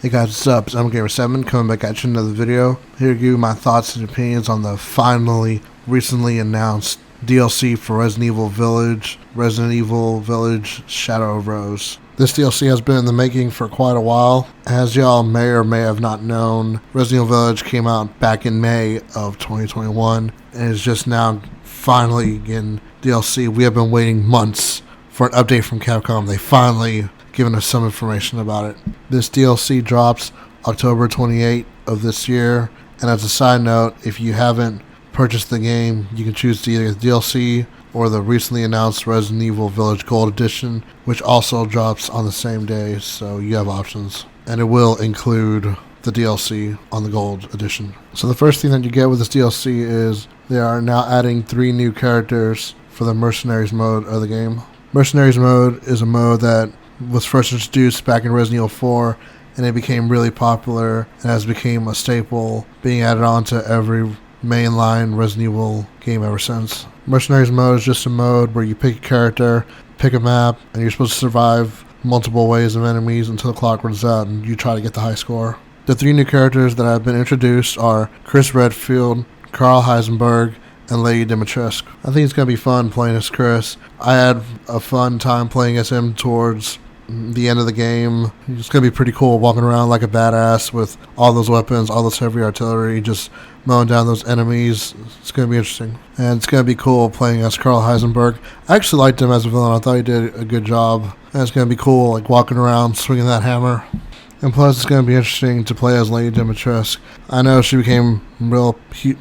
Hey guys, what's up? It's MGamer7 coming back at you in another video. Here to give you my thoughts and opinions on the recently announced DLC for Resident Evil Village Shadow of Rose. This DLC has been in the making for quite a while. As y'all may or may have not known, Resident Evil Village came out back in May of 2021 and is just now finally getting DLC. We have been waiting months for an update from Capcom. They finally given us some information about it. This DLC drops October 28th of this year, and as a side note, if you haven't purchased the game, you can choose to either the DLC or the recently announced Resident Evil Village Gold Edition, which also drops on the same day, so you have options. And it will include the DLC on the Gold Edition. So the first thing that you get with this DLC is they are now adding 3 new characters for the Mercenaries mode of the game. Mercenaries mode is a mode that was first introduced back in Resident Evil 4, and it became really popular and has become a staple, being added on to every mainline Resident Evil game ever since. Mercenaries mode is just a mode where you pick a character, pick a map, and you're supposed to survive multiple waves of enemies until the clock runs out and you try to get the high score. The 3 new characters that have been introduced are Chris Redfield, Carl Heisenberg, and Lady Dimitrescu. I think it's going to be fun playing as Chris. I had a fun time playing as him towards the end of the game. It's going to be pretty cool walking around like a badass with all those weapons, all this heavy artillery, just mowing down those enemies. It's going to be interesting. And it's going to be cool playing as Carl Heisenberg. I actually liked him as a villain. I thought he did a good job. And it's going to be cool like walking around swinging that hammer. And plus, it's going to be interesting to play as Lady Dimitrescu. I know she became real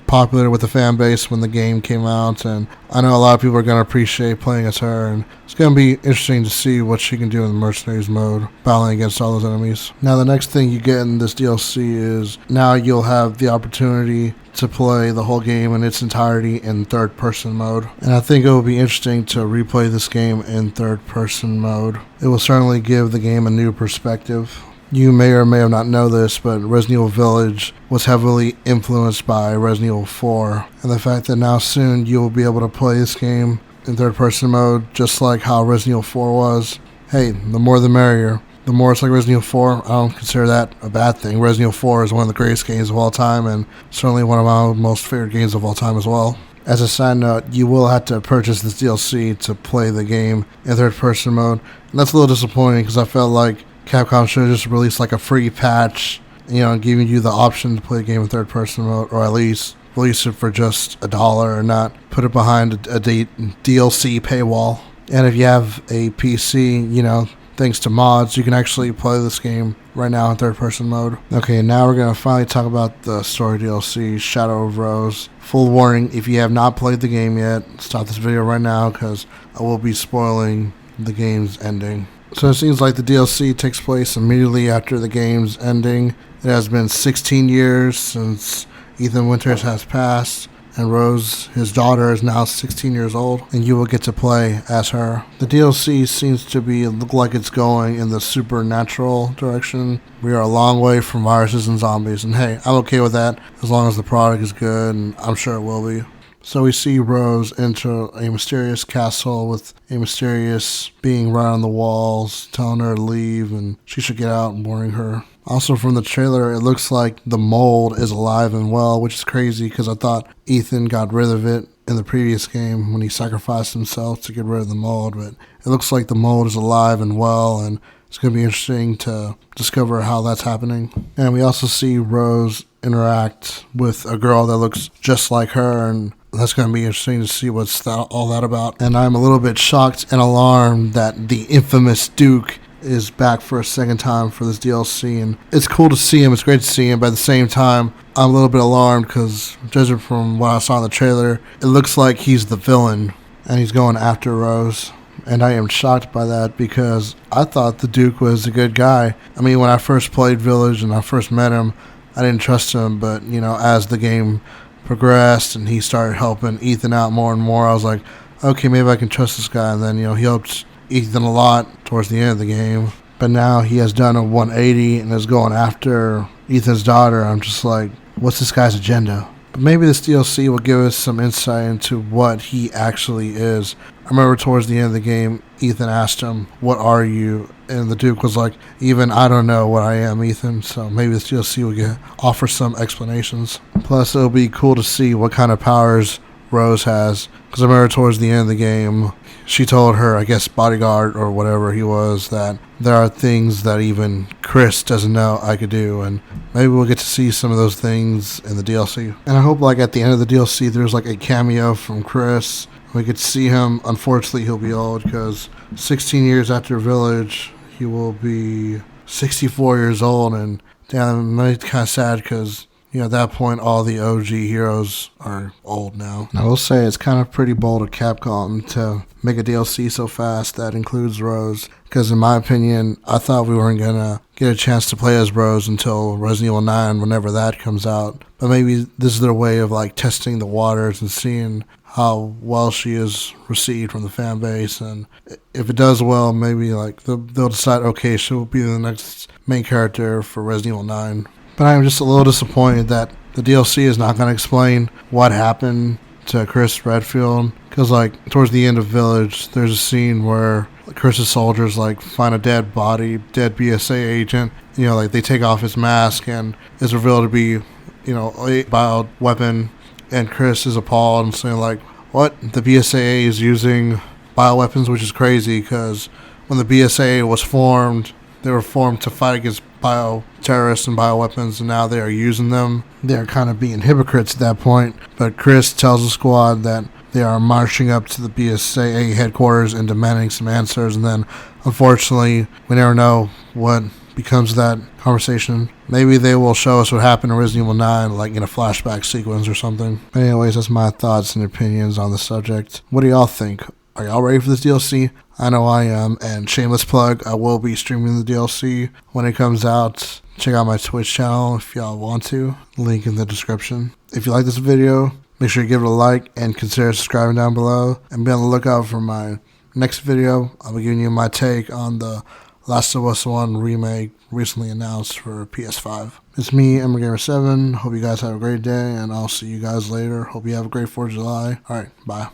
popular with the fan base when the game came out, and I know a lot of people are going to appreciate playing as her, and it's going to be interesting to see what she can do in the Mercenaries mode, battling against all those enemies. Now, the next thing you get in this DLC is now you'll have the opportunity to play the whole game in its entirety in third-person mode. And I think it will be interesting to replay this game in third-person mode. It will certainly give the game a new perspective. You may or may have not know this, but Resident Evil Village was heavily influenced by Resident Evil 4. And the fact that now soon you will be able to play this game in third-person mode, just like how Resident Evil 4 was. Hey, the more the merrier. The more it's like Resident Evil 4, I don't consider that a bad thing. Resident Evil 4 is one of the greatest games of all time, and certainly one of my most favorite games of all time as well. As a side note, you will have to purchase this DLC to play the game in third-person mode. And that's a little disappointing because I felt like Capcom should have just released like a free patch, giving you the option to play the game in third-person mode, or at least release it for just $1 and not put it behind a DLC paywall. And if you have a PC, thanks to mods, you can actually play this game right now in third-person mode. Okay, now we're going to finally talk about the story DLC, Shadow of Rose. Full warning, if you have not played the game yet, stop this video right now because I will be spoiling the game's ending. So it seems like the DLC takes place immediately after the game's ending. It has been 16 years since Ethan Winters has passed, and Rose, his daughter, is now 16 years old, and you will get to play as her. The DLC seems to look like it's going in the supernatural direction. We are a long way from viruses and zombies, and hey, I'm okay with that as long as the product is good, and I'm sure it will be. So we see Rose enter a mysterious castle with a mysterious being right on the walls, telling her to leave and she should get out and warning her. Also from the trailer, it looks like the mold is alive and well, which is crazy because I thought Ethan got rid of it in the previous game when he sacrificed himself to get rid of the mold, but it looks like the mold is alive and well, and it's going to be interesting to discover how that's happening. And we also see Rose interact with a girl that looks just like her, and that's going to be interesting to see what's all that about. And I'm a little bit shocked and alarmed that the infamous Duke is back for a second time for this DLC. And it's cool to see him. It's great to see him. But at the same time, I'm a little bit alarmed because, judging from what I saw in the trailer, it looks like he's the villain and he's going after Rose. And I am shocked by that because I thought the Duke was a good guy. I mean, when I first played Village and I first met him, I didn't trust him. But, as the game progressed and he started helping Ethan out more and more, I was like, okay, maybe I can trust this guy. And then, he helped Ethan a lot towards the end of the game. But now he has done a 180 and is going after Ethan's daughter. I'm just like, what's this guy's agenda? But maybe this DLC will give us some insight into what he actually is. I remember towards the end of the game, Ethan asked him, "What are you?" And the Duke was like, "Even I don't know what I am, Ethan." So maybe this DLC will offer some explanations. Plus, it'll be cool to see what kind of powers Rose has. Because I remember towards the end of the game, she told her, I guess, bodyguard or whatever he was, that there are things that even Chris doesn't know I could do. And maybe we'll get to see some of those things in the DLC. And I hope, like, at the end of the DLC, there's, like, a cameo from Chris. We could see him. Unfortunately, he'll be old because 16 years after Village, he will be 64 years old. And damn, it's kind of sad because, at that point, all the OG heroes are old now. And I will say it's kind of pretty bold of Capcom to make a DLC so fast that includes Rose. Because in my opinion, I thought we weren't going to get a chance to play as Rose until Resident Evil 9, whenever that comes out. But maybe this is their way of, like, testing the waters and seeing how well she is received from the fan base. And if it does well, maybe, like, they'll decide, okay, she'll be the next main character for Resident Evil 9. But I am just a little disappointed that the DLC is not going to explain what happened to Chris Redfield. Because, like, towards the end of Village, there's a scene where Chris's soldiers, like, find a dead body, dead BSA agent. Like, they take off his mask and it's revealed to be, a bioweapon. And Chris is appalled and saying, like, what? The BSAA is using bioweapons, which is crazy because when the BSAA was formed, they were formed to fight against bioterrorists and bioweapons, and now they are using them. They are kind of being hypocrites at that point. But Chris tells the squad that they are marching up to the BSAA headquarters and demanding some answers. And then, unfortunately, we never know what becomes of that conversation. Maybe they will show us what happened in Resident Evil 9, like in a flashback sequence or something. But anyways, that's my thoughts and opinions on the subject. What do y'all think? Are y'all ready for this DLC? I know I am, and shameless plug, I will be streaming the DLC when it comes out. Check out my Twitch channel if y'all want to. Link in the description. If you like this video, make sure you give it a like and consider subscribing down below. And be on the lookout for my next video. I'll be giving you my take on the Last of Us 1 remake recently announced for PS5. It's me, EmberGamer7. Hope you guys have a great day, and I'll see you guys later. Hope you have a great 4th of July. Alright, bye.